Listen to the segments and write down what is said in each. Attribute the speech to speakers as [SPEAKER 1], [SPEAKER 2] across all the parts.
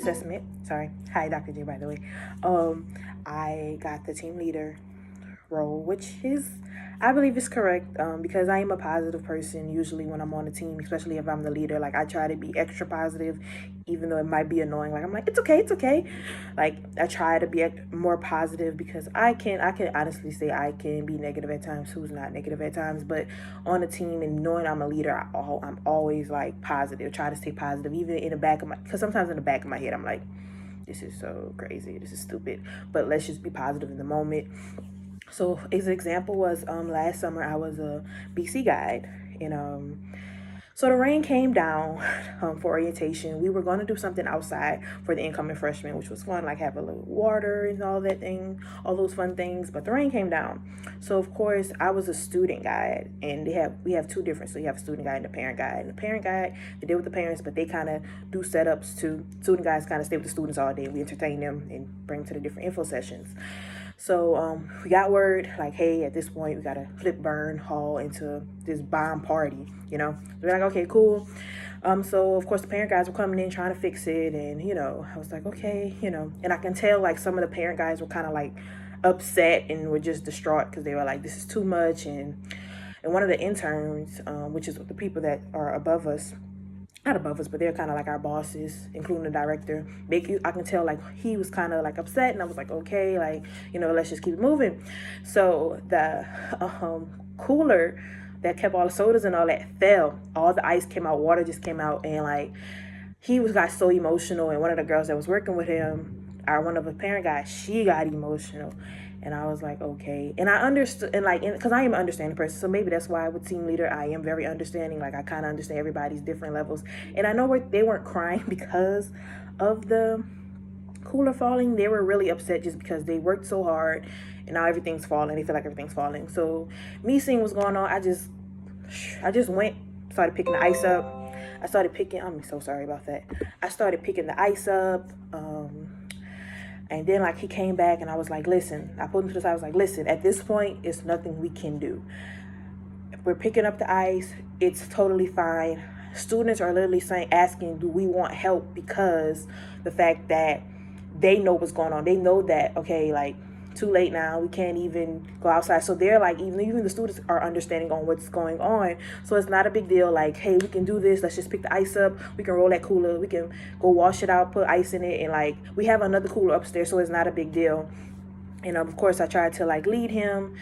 [SPEAKER 1] assessment. Sorry. Hi, Dr. J, by the way. I got the team leader role, which is, I believe is correct, because I am a positive person usually when I'm on a team, especially if I'm the leader. Like, I try to be extra positive, even though it might be annoying. Like, I'm like, it's okay. Like, I try to be more positive because I can honestly say I can be negative at times. Who's not negative at times? But on a team and knowing I'm a leader, I'm always like positive, try to stay positive, even in the back of my, because sometimes in the back of my head, I'm like, this is so crazy, this is stupid, but let's just be positive in the moment. So as an example was last summer I was a BC guide, and so the rain came down for orientation. We were going to do something outside for the incoming freshmen, which was fun, like have a little water and all that thing, all those fun things. But the rain came down. So of course I was a student guide, and we have two different. So you have a student guide and a parent guide. And the parent guide, they deal with the parents, but they kind of do setups too. Student guides kind of stay with the students all day. We entertain them and bring them to the different info sessions. So we got word like, hey, at this point we gotta flip burn hall into this bomb party, So we're like, okay, cool. So of course the parent guys were coming in trying to fix it, and I was like, okay, and I can tell like some of the parent guys were kind of like upset and were just distraught because they were like, this is too much. And one of the interns, which is the people that are above us, not above us, but they're kind of like our bosses, including the director. I can tell like he was kind of like upset, and I was like, okay, like, let's just keep it moving. So the cooler that kept all the sodas and all that fell. All the ice came out, water just came out, and like got so emotional. And one of the girls that was working with him, one of the parent guys, she got emotional. And I was like, okay. And I understood, and like, because I am an understanding person, so maybe that's why with team leader, I am very understanding. Like, I kind of understand everybody's different levels. And I know they weren't crying because of the cooler falling. They were really upset just because they worked so hard, and now everything's falling. They feel like everything's falling. So me seeing what's going on, I just went, started picking the ice up. I'm so sorry about that. I started picking the ice up. And then like he came back, and I was like, listen, I pulled him to the side. I was like, listen, at this point, it's nothing we can do. If we're picking up the ice, it's totally fine. Students are literally asking, do we want help? Because the fact that they know what's going on. They know that, okay, like, too late now, we can't even go outside. So they're like, even the students are understanding on what's going on. So it's not a big deal. Like, hey, we can do this. Let's just pick the ice up. We can roll that cooler. We can go wash it out, put ice in it. And like, we have another cooler upstairs, so it's not a big deal. And of course I tried to like lead him,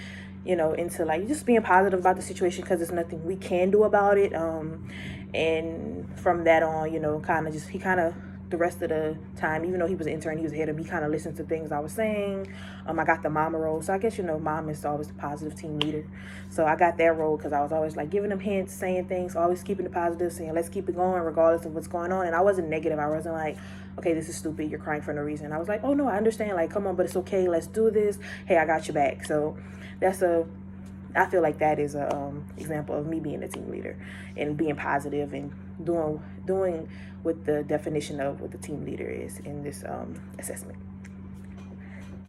[SPEAKER 1] into like just being positive about the situation, because there's nothing we can do about it. And from that on, he kind of the rest of the time, even though he was an intern, he was ahead of me, kind of listened to things I was saying. I got the mama role. So I guess, mom is always the positive team leader. So I got that role because I was always like giving them hints, saying things, always keeping the positive, saying, let's keep it going regardless of what's going on. And I wasn't negative. I wasn't like, okay, this is stupid, you're crying for no reason. I was like, oh no, I understand. Like, come on, but it's okay. Let's do this. Hey, I got your back. So I feel like that is a example of me being a team leader and being positive and doing what the definition of what the team leader is in this assessment.